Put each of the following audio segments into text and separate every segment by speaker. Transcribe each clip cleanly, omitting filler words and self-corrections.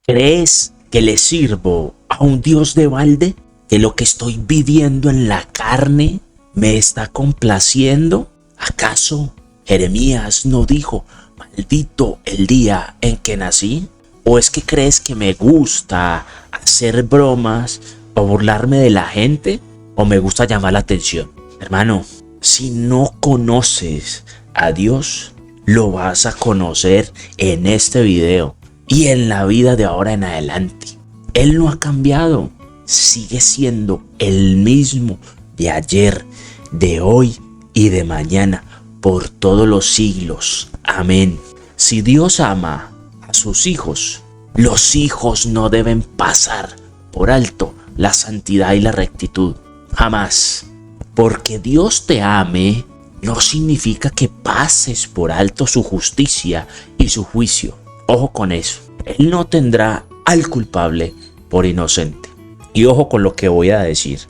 Speaker 1: ¿Crees que le sirvo a un Dios de balde? ¿Que lo que estoy viviendo en la carne me está complaciendo? ¿Acaso Jeremías no dijo, maldito el día en que nací? ¿O es que crees que me gusta hacer bromas o burlarme de la gente? ¿O me gusta llamar la atención? Hermano, si no conoces a Dios, lo vas a conocer en este video y en la vida de ahora en adelante. Él no ha cambiado, sigue siendo el mismo de ayer, de hoy y de mañana, por todos los siglos. Amén. Si Dios ama a sus hijos, los hijos no deben pasar por alto la santidad y la rectitud. Jamás. Porque Dios te ame no significa que pases por alto su justicia y su juicio. Ojo con eso. Él no tendrá al culpable por inocente. Y ojo con lo que voy a decir.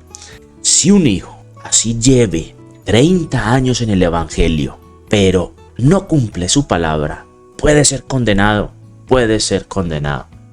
Speaker 1: Si un hijo así lleve 30 años en el evangelio, pero no cumple su palabra, puede ser condenado.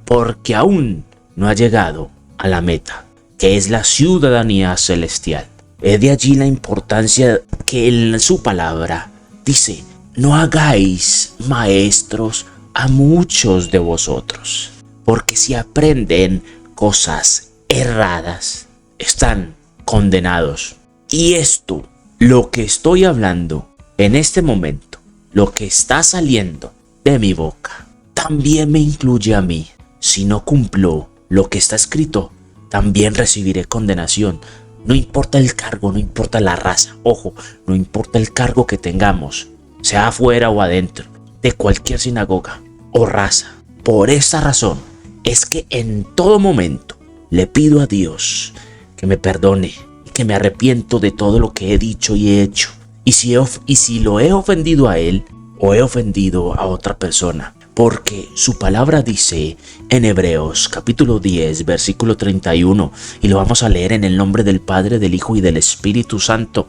Speaker 1: Porque aún no ha llegado a la meta, que es la ciudadanía celestial. Es de allí la importancia que en su palabra dice, no hagáis maestros a muchos de vosotros, porque si aprenden cosas erradas, están condenados. Y esto, lo que estoy hablando en este momento, lo que está saliendo de mi boca, también me incluye a mí. Si no cumplo lo que está escrito, también recibiré condenación. No importa el cargo, no importa la raza, ojo, no importa el cargo que tengamos, sea afuera o adentro, de cualquier sinagoga o raza. Por esa razón es que en todo momento le pido a Dios que me perdone y que me arrepiento de todo lo que he dicho y he hecho. Y si lo he ofendido a Él o he ofendido a otra persona. Porque su palabra dice en Hebreos capítulo 10 versículo 31, y lo vamos a leer en el nombre del Padre, del Hijo y del Espíritu Santo,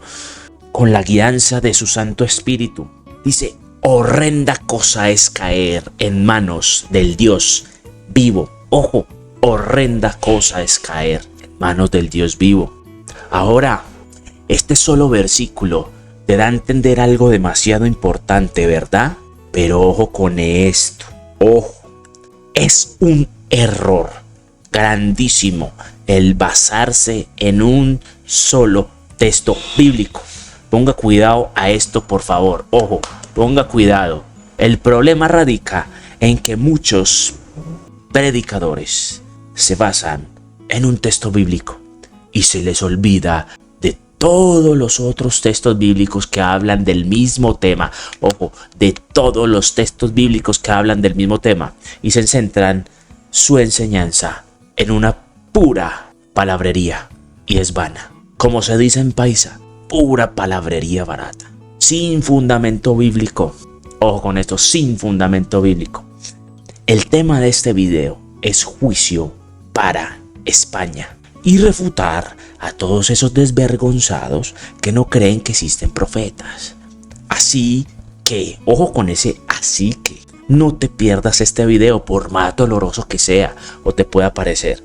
Speaker 1: con la guianza de su Santo Espíritu. Dice, horrenda cosa es caer en manos del Dios vivo. Ojo, horrenda cosa es caer en manos del Dios vivo. Ahora, este solo versículo te da a entender algo demasiado importante, ¿verdad? Pero ojo con esto, ojo, es un error grandísimo el basarse en un solo texto bíblico. Ponga cuidado a esto, por favor, ojo, ponga cuidado. El problema radica en que muchos predicadores se basan en un texto bíblico y se les olvida de todos los otros textos bíblicos que hablan del mismo tema. Ojo, de todos los textos bíblicos que hablan del mismo tema. Y se centran su enseñanza en una pura palabrería. Y es vana. Como se dice en paisa, pura palabrería barata. Sin fundamento bíblico. Ojo con esto, sin fundamento bíblico. El tema de este video es juicio para España. Y refutar a todos esos desvergonzados que no creen que existen profetas. Así que, ojo con ese así que, no te pierdas este video por más doloroso que sea o te pueda parecer.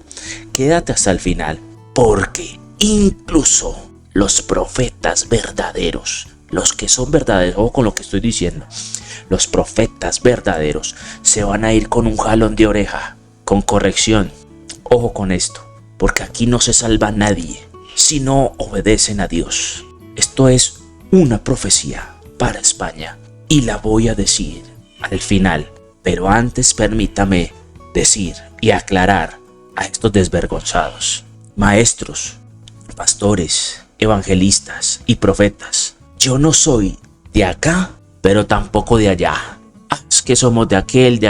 Speaker 1: Quédate hasta el final, porque incluso los profetas verdaderos, los que son verdaderos, ojo con lo que estoy diciendo, los profetas verdaderos se van a ir con un jalón de oreja, con corrección. Ojo con esto. Porque aquí no se salva nadie si no obedecen a Dios. Esto es una profecía para España y la voy a decir al final. Pero antes permítame decir y aclarar a estos desvergonzados. Maestros, pastores, evangelistas y profetas. Yo no soy de acá, pero tampoco de allá. Es que somos de aquel.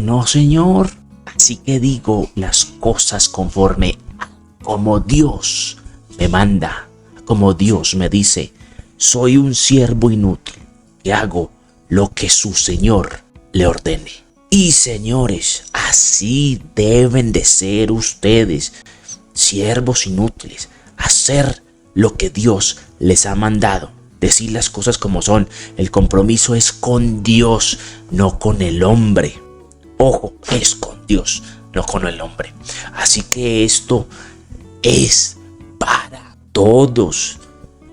Speaker 1: No, Señor. Así que digo las cosas conforme como Dios me manda, como Dios me dice. Soy un siervo inútil que hago lo que su Señor le ordene. Y señores, así deben de ser ustedes, siervos inútiles, hacer lo que Dios les ha mandado, decir las cosas como son. El compromiso es con Dios, no con el hombre. Ojo, es con Dios. no con el hombre. Así que esto es para todos.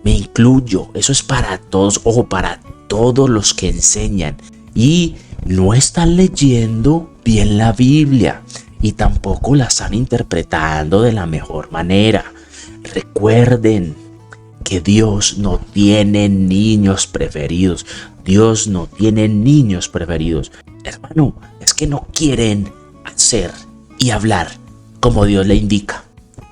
Speaker 1: Me incluyo, eso es para todos, ojo, para todos los que enseñan y no están leyendo bien la Biblia y tampoco la están interpretando de la mejor manera. Recuerden que Dios no tiene niños preferidos. Dios no tiene niños preferidos. Hermano, es que no quieren hacer y hablar como Dios le indica.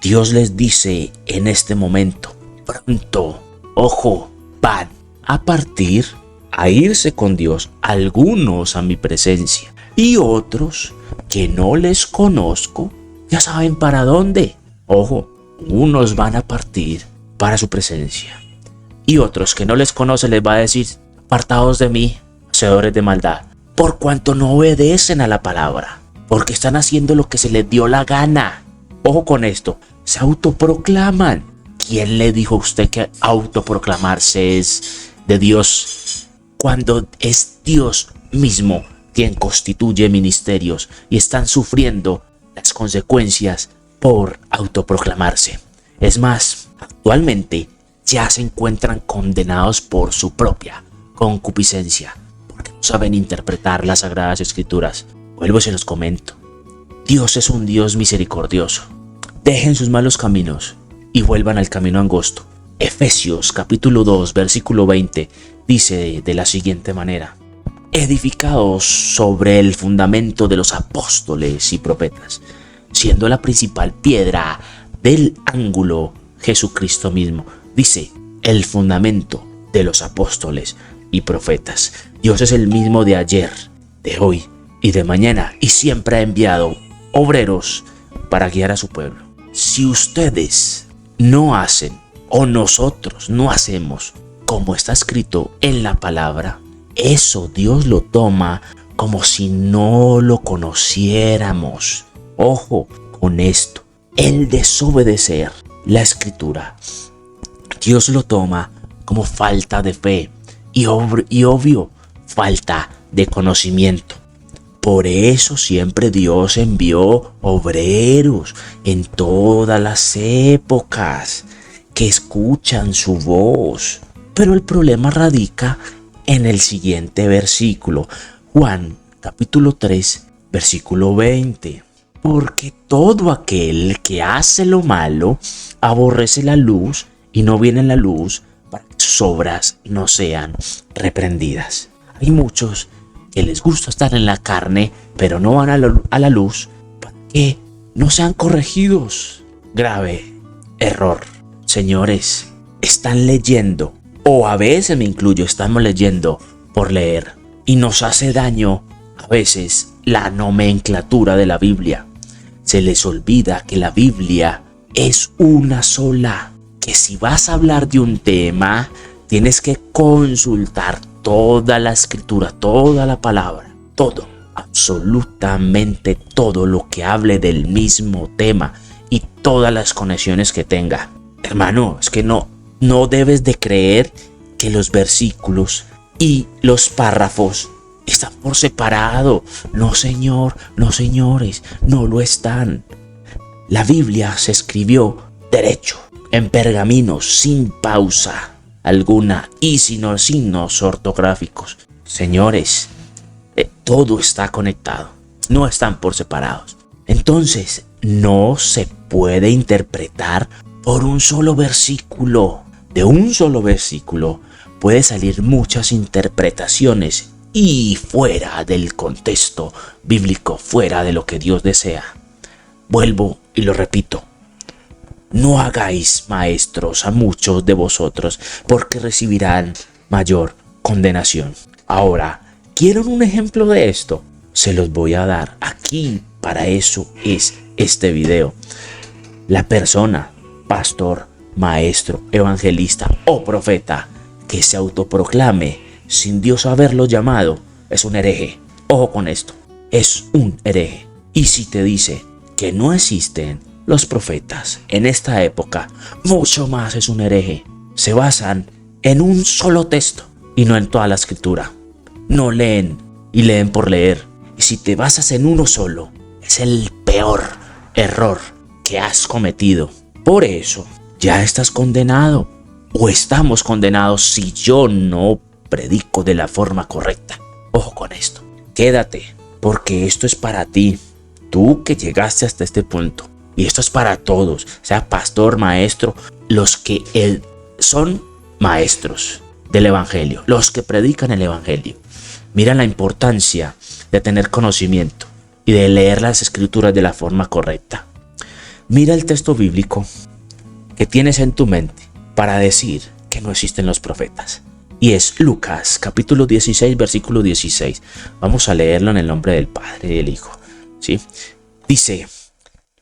Speaker 1: Dios les dice en este momento, pronto, ojo, van a partir, a irse con Dios, algunos a mi presencia y otros que no les conozco, ya saben para dónde. Ojo, unos van a partir para su presencia y otros que no les conoce les va a decir, apartados de mí, hacedores de maldad, por cuanto no obedecen a la palabra, porque están haciendo lo que se les dio la gana. Ojo con esto, se autoproclaman. ¿Quién le dijo a usted que autoproclamarse es de Dios? Cuando es Dios mismo quien constituye ministerios y están sufriendo las consecuencias por autoproclamarse. Es más, actualmente ya se encuentran condenados por su propia concupiscencia, porque no saben interpretar las Sagradas Escrituras. Vuelvo y se los comento. Dios es un Dios misericordioso. Dejen sus malos caminos y vuelvan al camino angosto. Efesios capítulo 2 versículo 20 dice de la siguiente manera: edificados sobre el fundamento de los apóstoles y profetas, siendo la principal piedra del ángulo Jesucristo mismo. Dice, el fundamento de los apóstoles y profetas. Dios es el mismo de ayer, de hoy y de mañana, y siempre ha enviado obreros para guiar a su pueblo. Si ustedes no hacen, o nosotros no hacemos como está escrito en la palabra, eso Dios lo toma como si no lo conociéramos. Ojo con esto, el desobedecer la escritura, Dios lo toma como falta de fe y obvio falta de conocimiento. Por eso siempre Dios envió obreros en todas las épocas que escuchan su voz. Pero el problema radica en el siguiente versículo, Juan capítulo 3, versículo 20. Porque todo aquel que hace lo malo aborrece la luz y no viene a la luz para que sus obras no sean reprendidas. Hay muchos que les gusta estar en la carne, pero no van a la luz para que no sean corregidos. Grave error. Señores, están leyendo, o a veces me incluyo, estamos leyendo por leer, y nos hace daño a veces la nomenclatura de la Biblia. Se les olvida que la Biblia es una sola, que si vas a hablar de un tema, tienes que consultar toda la escritura, toda la palabra, todo, absolutamente todo lo que hable del mismo tema y todas las conexiones que tenga. Hermano, es que no debes de creer que los versículos y los párrafos están por separado. No, señor, no, señores, no lo están. La Biblia se escribió derecho, en pergaminos, sin pausa alguna y sin signos ortográficos. Señores, todo está conectado, no están por separados. Entonces, no se puede interpretar por un solo versículo. De un solo versículo puede salir muchas interpretaciones y fuera del contexto bíblico, fuera de lo que Dios desea. Vuelvo y lo repito. No hagáis maestros a muchos de vosotros, porque recibirán mayor condenación. Ahora, ¿quieren un ejemplo de esto? Se los voy a dar. Aquí, para eso es este video. La persona, pastor, maestro, evangelista o profeta, que se autoproclame sin Dios haberlo llamado, es un hereje. Ojo con esto, es un hereje. Y si te dice que no existen los profetas en esta época, mucho más es un hereje. Se basan en un solo texto y no en toda la escritura. No leen y leen por leer. Y si te basas en uno solo, es el peor error que has cometido. Por eso ya estás condenado o estamos condenados si yo no predico de la forma correcta. Ojo con esto. Quédate, porque esto es para ti. Tú que llegaste hasta este punto. Y esto es para todos, sea pastor, maestro, los que son maestros del evangelio, los que predican el evangelio. Mira la importancia de tener conocimiento y de leer las escrituras de la forma correcta. Mira el texto bíblico que tienes en tu mente para decir que no existen los profetas. Y es Lucas capítulo 16, versículo 16. Vamos a leerlo en el nombre del Padre y del Hijo. ¿Sí? Dice: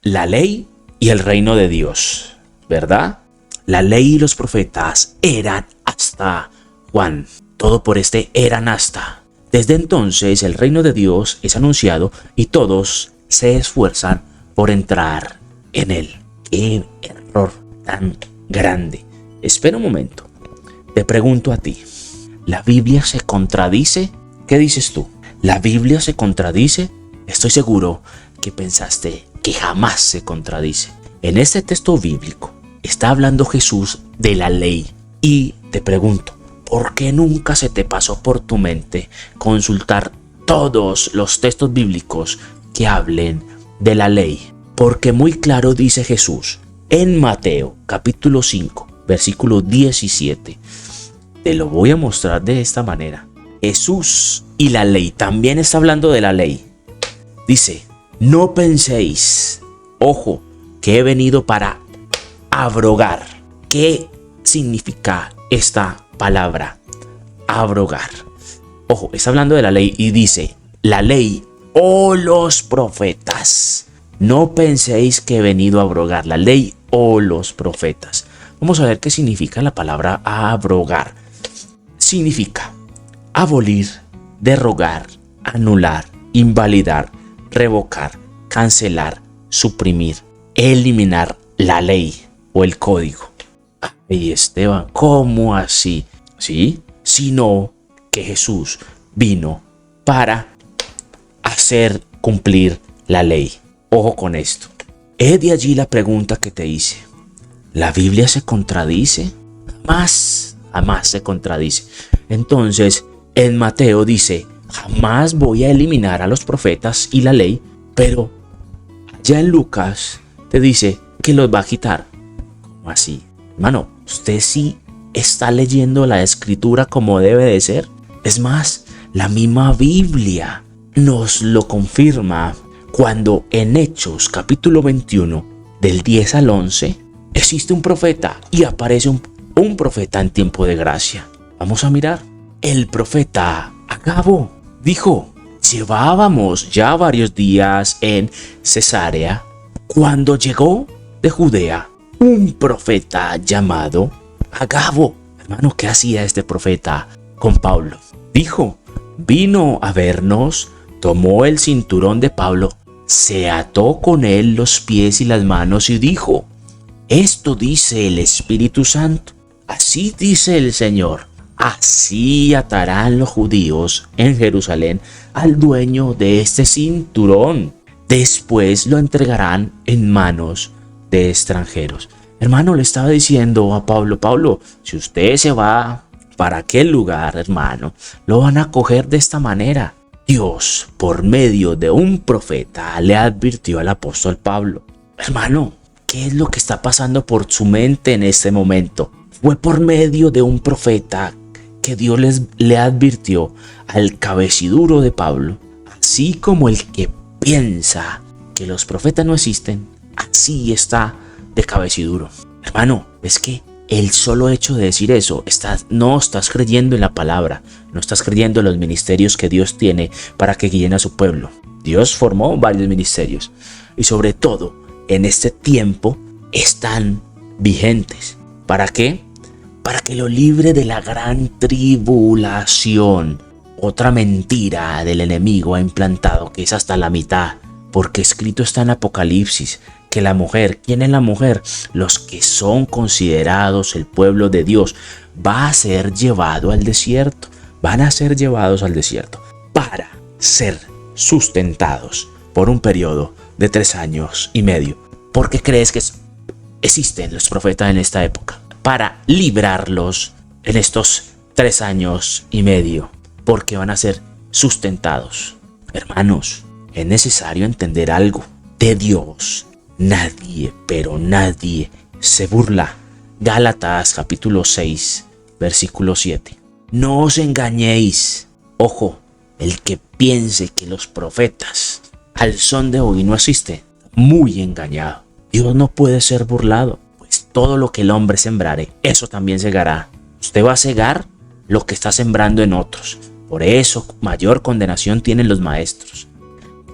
Speaker 1: la ley y el reino de Dios, ¿verdad? La ley y los profetas eran hasta Juan. Todo por este eran hasta. Desde entonces el reino de Dios es anunciado y todos se esfuerzan por entrar en él. ¡Qué error tan grande! Espera un momento. Te pregunto a ti. ¿La Biblia se contradice? ¿Qué dices tú? ¿La Biblia se contradice? Estoy seguro que pensaste que jamás se contradice. En este texto bíblico está hablando Jesús de la ley. Y te pregunto, ¿por qué nunca se te pasó por tu mente consultar todos los textos bíblicos que hablen de la ley? Porque muy claro dice Jesús en Mateo capítulo 5, versículo 17. Te lo voy a mostrar de esta manera. Jesús y la ley, también está hablando de la ley. Dice: no penséis, ojo, que he venido para abrogar. ¿Qué significa esta palabra? Abrogar. Ojo, está hablando de la ley y dice: la ley o los profetas. No penséis que he venido a abrogar la ley o los profetas. Vamos a ver qué significa la palabra abrogar. Significa abolir, derogar, anular, invalidar, revocar, cancelar, suprimir, eliminar la ley o el código. Ay, Esteban, ¿cómo así? ¿Sí? Sino que Jesús vino para hacer cumplir la ley. Ojo con esto. Es de allí la pregunta que te hice. ¿La Biblia se contradice? Jamás se contradice. Entonces, en Mateo dice: jamás voy a eliminar a los profetas y la ley, pero ya en Lucas te dice que los va a quitar. ¿Cómo así? Hermano, usted sí está leyendo la escritura como debe de ser. Es más, la misma Biblia nos lo confirma cuando en Hechos capítulo 21 del 10 al 11 existe un profeta y aparece un profeta en tiempo de gracia. Vamos a mirar. El profeta Agabo dijo: llevábamos ya varios días en Cesarea cuando llegó de Judea un profeta llamado Agabo. Hermano, ¿qué hacía este profeta con Pablo? Dijo: vino a vernos, tomó el cinturón de Pablo, se ató con él los pies y las manos y dijo: esto dice el Espíritu Santo, así dice el Señor, así atarán los judíos en Jerusalén al dueño de este cinturón, después lo entregarán en manos de extranjeros. Hermano, le estaba diciendo a Pablo, si usted se va para aquel lugar, hermano, lo van a coger de esta manera. Dios, por medio de un profeta, le advirtió al apóstol Pablo. Hermano, ¿qué es lo que está pasando por su mente en este momento? Fue por medio de un profeta que Dios le advirtió al cabeciduro de Pablo. Así como el que piensa que los profetas no existen, así está de cabeciduro. Hermano, es que el solo hecho de decir eso, no estás creyendo en la palabra, no estás creyendo en los ministerios que Dios tiene para que guíen a su pueblo. Dios formó varios ministerios y sobre todo en este tiempo están vigentes. ¿Para qué? Para que lo libre de la gran tribulación. Otra mentira del enemigo ha implantado que es hasta la mitad, porque escrito está en Apocalipsis que la mujer, ¿quién es la mujer? Los que son considerados el pueblo de Dios, va a ser llevado al desierto, van a ser llevados al desierto para ser sustentados por un periodo de 3 años y medio. ¿Por qué crees que existen los profetas en esta época? Para librarlos en estos 3 años y medio, porque van a ser sustentados. Hermanos, es necesario entender algo. De Dios nadie, pero nadie se burla. Gálatas capítulo 6, versículo 7. No os engañéis. Ojo, el que piense que los profetas al son de hoy no existen, muy engañado. Dios no puede ser burlado, pues todo lo que el hombre sembrare, eso también segará. Usted va a segar lo que está sembrando en otros. Por eso mayor condenación tienen los maestros.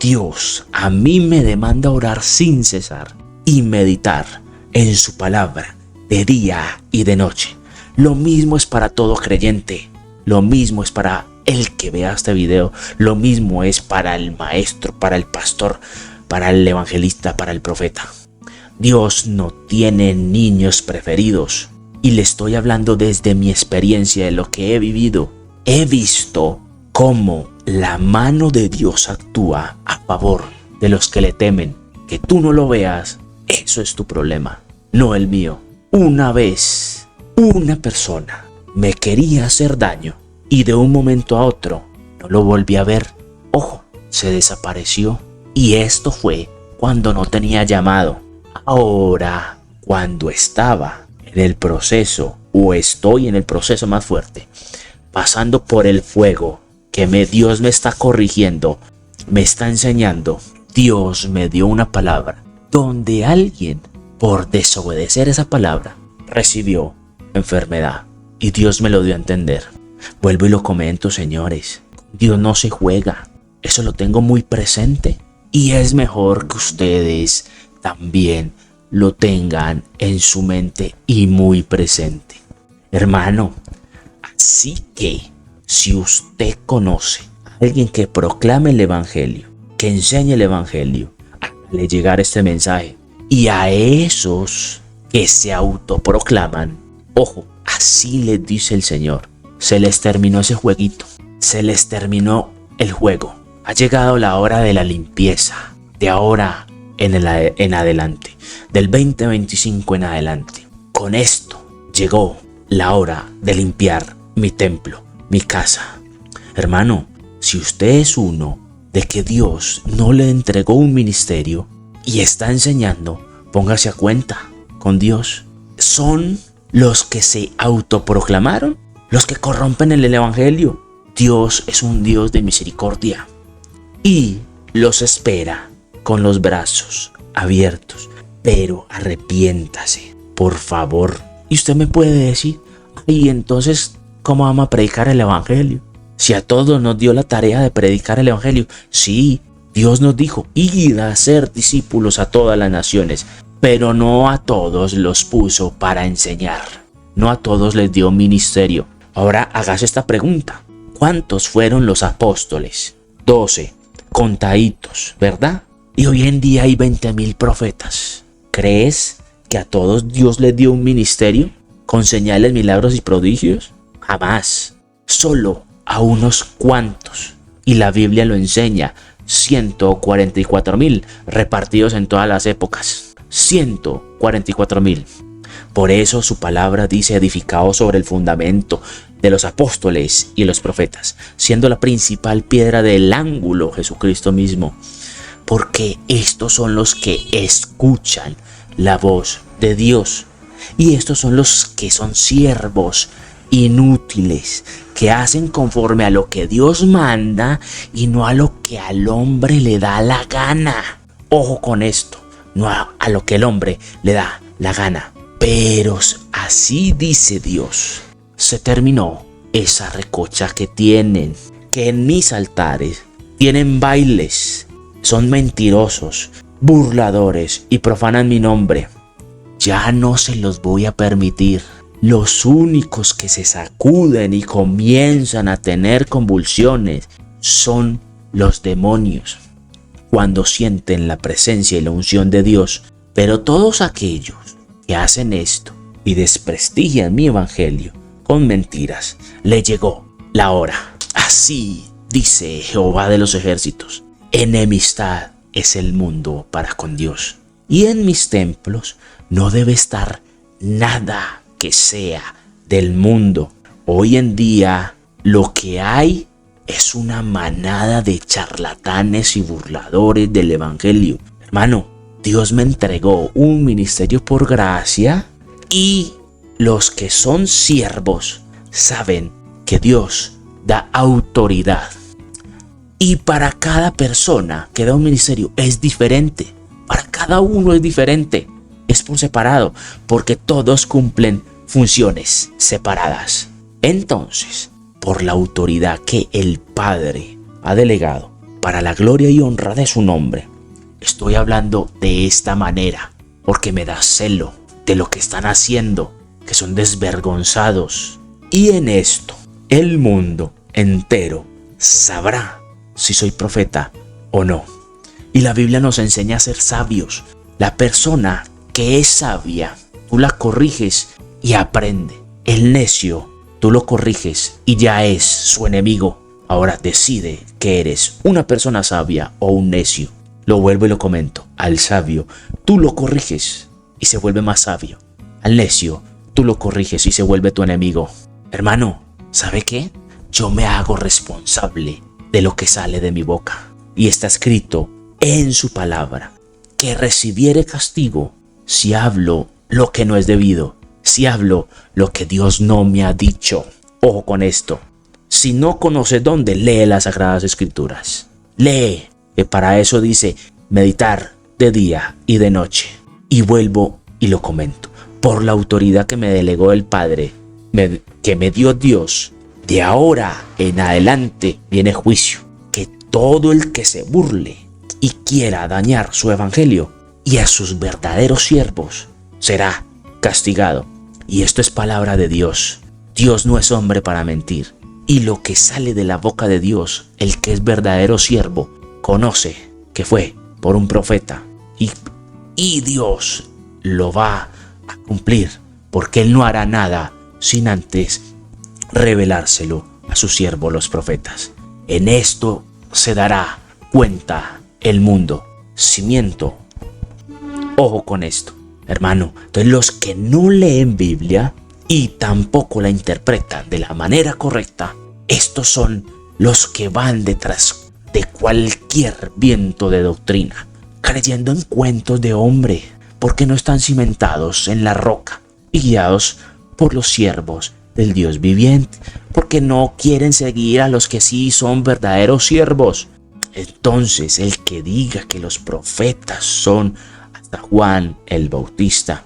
Speaker 1: Dios a mí me demanda orar sin cesar y meditar en su palabra de día y de noche. Lo mismo es para todo creyente. Lo mismo es para el que vea este video. Lo mismo es para el maestro, para el pastor, para el evangelista, para el profeta. Dios no tiene niños preferidos. Y le estoy hablando desde mi experiencia, de lo que he vivido. He visto cómo la mano de Dios actúa a favor de los que le temen. Que tú no lo veas, eso es tu problema, no el mío. Una vez, una persona me quería hacer daño y de un momento a otro no lo volví a ver. Ojo, se desapareció. Y esto fue cuando no tenía llamado. Ahora, cuando estaba en el proceso, o estoy en el proceso más fuerte, pasando por el fuego, que Dios me está corrigiendo, me está enseñando, Dios me dio una palabra, donde alguien, por desobedecer esa palabra, recibió enfermedad. Y Dios me lo dio a entender. Vuelvo y lo comento, señores. Dios no se juega. Eso lo tengo muy presente. Y es mejor que ustedes también lo tengan en su mente y muy presente. Hermano, así que si usted conoce a alguien que proclame el evangelio, que enseñe el evangelio, hágale llegar este mensaje. Y a esos que se autoproclaman, ojo, así les dice el Señor, se les terminó ese jueguito, se les terminó el juego. Ha llegado la hora de la limpieza, de ahora en adelante, del 2025 en adelante. Con esto llegó la hora de limpiar mi templo, mi casa. Hermano, si usted es uno de que Dios no le entregó un ministerio y está enseñando, póngase a cuenta con Dios. Son los que se autoproclamaron los que corrompen el evangelio. Dios es un Dios de misericordia y los espera con los brazos abiertos. Pero arrepiéntase, por favor. Y usted me puede decir, y entonces, ¿cómo vamos a predicar el evangelio? Si a todos nos dio la tarea de predicar el evangelio. Sí, Dios nos dijo, id a ser discípulos a todas las naciones. Pero no a todos los puso para enseñar. No a todos les dio ministerio. Ahora hágase esta pregunta. ¿Cuántos fueron los apóstoles? 12, contaditos, ¿verdad? Y hoy en día hay 20,000 profetas. ¿Crees que a todos Dios les dio un ministerio con señales, milagros y prodigios? Jamás. Solo a unos cuantos. Y la Biblia lo enseña. 144,000 repartidos en todas las épocas. 144,000. Por eso su palabra dice edificado sobre el fundamento de los apóstoles y los profetas, siendo la principal piedra del ángulo Jesucristo mismo. Porque estos son los que escuchan la voz de Dios. Y estos son los que son siervos inútiles, que hacen conforme a lo que Dios manda y no a lo que al hombre le da la gana. Ojo con esto, no a lo que el hombre le da la gana. Pero así dice Dios. Se terminó esa recocha que tienen, que en mis altares tienen bailes, son mentirosos, burladores y profanan mi nombre. Ya no se los voy a permitir. Los únicos que se sacuden y comienzan a tener convulsiones son los demonios, cuando sienten la presencia y la unción de Dios. Pero todos aquellos que hacen esto y desprestigian mi evangelio con mentiras, le llegó la hora. Así dice Jehová de los ejércitos: enemistad es el mundo para con Dios. Y en mis templos no debe estar nada que sea del mundo. Hoy en día lo que hay es una manada de charlatanes y burladores del evangelio. Hermano, Dios me entregó un ministerio por gracia y los que son siervos saben que Dios da autoridad. Y para cada persona que da un ministerio es diferente. Para cada uno es diferente. Es por separado, porque todos cumplen funciones separadas. Entonces, por la autoridad que el Padre ha delegado para la gloria y honra de su nombre, estoy hablando de esta manera, porque me da celo de lo que están haciendo, que son desvergonzados. Y en esto, el mundo entero sabrá si soy profeta o no. Y la Biblia nos enseña a ser sabios. La persona que es sabia, tú la corriges y aprende. El necio, tú lo corriges y ya es su enemigo. Ahora decide que eres una persona sabia o un necio. Lo vuelvo y lo comento. Al sabio, tú lo corriges y se vuelve más sabio. Al necio, tú lo corriges y se vuelve tu enemigo. Hermano, ¿sabe qué? Yo me hago responsable de lo que sale de mi boca. Y está escrito en su palabra que recibiere castigo si hablo lo que no es debido, si hablo lo que Dios no me ha dicho. Ojo con esto. Si no conoces dónde, lee las Sagradas Escrituras. Lee, que para eso dice meditar de día y de noche. Y vuelvo y lo comento. Por la autoridad que me delegó el Padre, que me dio Dios, de ahora en adelante viene juicio. Que todo el que se burle y quiera dañar su evangelio y a sus verdaderos siervos será castigado. Y esto es palabra de Dios. Dios no es hombre para mentir. Y lo que sale de la boca de Dios, el que es verdadero siervo, conoce que fue por un profeta. Y Dios lo va a cumplir, porque Él no hará nada sin antes revelárselo a sus siervos los profetas. En esto se dará cuenta el mundo. Si miento, ojo con esto, hermano. Entonces los que no leen Biblia y tampoco la interpretan de la manera correcta, estos son los que van detrás de cualquier viento de doctrina, creyendo en cuentos de hombre, porque no están cimentados en la roca y guiados por los siervos del Dios viviente, porque no quieren seguir a los que sí son verdaderos siervos. Entonces el que diga que los profetas son hasta Juan el Bautista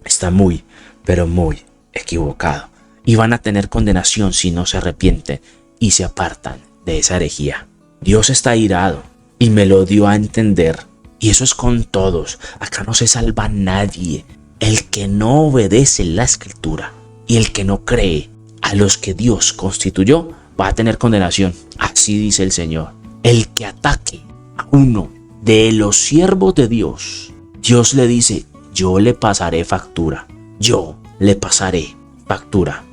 Speaker 1: está muy, pero muy equivocado, y van a tener condenación si no se arrepienten y se apartan de esa herejía. Dios está airado y me lo dio a entender, y eso es con todos. Acá no se salva nadie. El que no obedece la Escritura y el que no cree a los que Dios constituyó va a tener condenación. Así dice el Señor. El que ataque a uno de los siervos de Dios, Dios le dice: yo le pasaré factura. Yo le pasaré factura.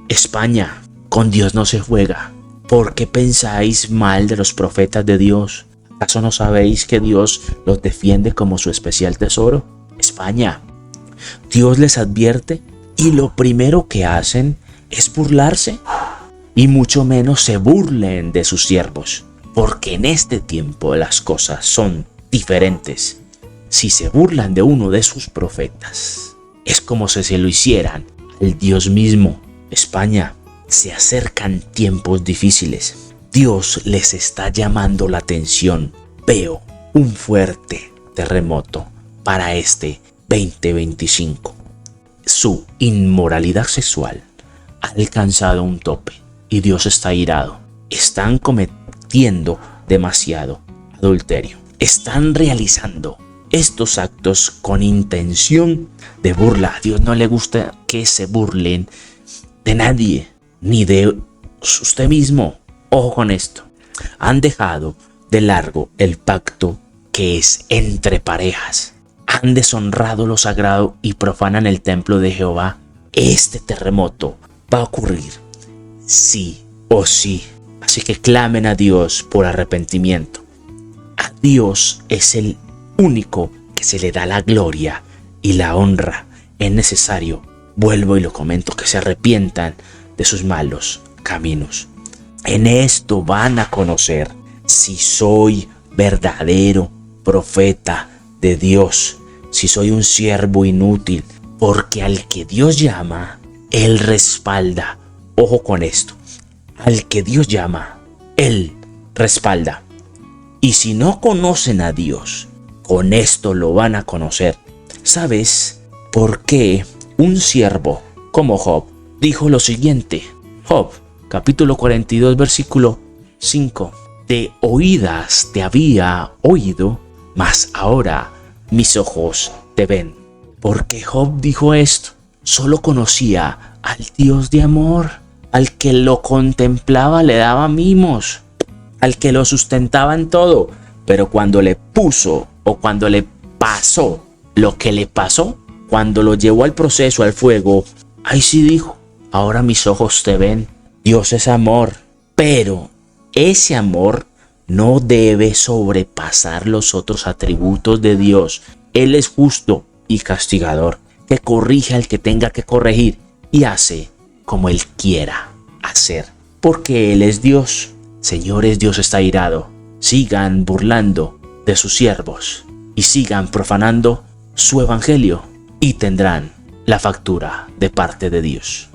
Speaker 1: España, con Dios no se juega. ¿Por qué pensáis mal de los profetas de Dios? ¿Acaso no sabéis que Dios los defiende como su especial tesoro? España, Dios les advierte y lo primero que hacen es burlarse. Y mucho menos se burlen de sus siervos, porque en este tiempo las cosas son diferentes. Si se burlan de uno de sus profetas, es como si se lo hicieran al Dios mismo. España, se acercan tiempos difíciles. Dios les está llamando la atención. Veo un fuerte terremoto para este 2025. Su inmoralidad sexual ha alcanzado un tope y Dios está irado. Están cometiendo demasiado adulterio. Están realizando estos actos con intención de burla. A Dios no le gusta que se burlen de nadie, ni de usted mismo. Ojo con esto. Han dejado de largo el pacto que es entre parejas. Han deshonrado lo sagrado y profanan el templo de Jehová. Este terremoto va a ocurrir sí o sí. Así que clamen a Dios por arrepentimiento. A Dios es el único que se le da la gloria y la honra. Es necesario, vuelvo y lo comento, que se arrepientan de sus malos caminos. En esto van a conocer si soy verdadero profeta de Dios, si soy un siervo inútil, porque al que Dios llama, Él respalda. Ojo con esto, al que Dios llama, Él respalda. Y si no conocen a Dios, con esto lo van a conocer. ¿Sabes por qué un siervo como Job dijo lo siguiente? Job, capítulo 42, versículo 5. De oídas te había oído, mas ahora mis ojos te ven. ¿Por qué Job dijo esto? Solo conocía al Dios de amor, al que lo contemplaba le daba mimos, al que lo sustentaba en todo. Pero cuando le puso o cuando le pasó lo que le pasó, cuando lo llevó al proceso, al fuego, ahí sí dijo, ahora mis ojos te ven. Dios es amor, pero ese amor no debe sobrepasar los otros atributos de Dios. Él es justo y castigador, que corrige al que tenga que corregir y hace como Él quiera hacer, porque Él es Dios. Señores, Dios está irado. Sigan burlando de sus siervos y sigan profanando su evangelio y tendrán la factura de parte de Dios.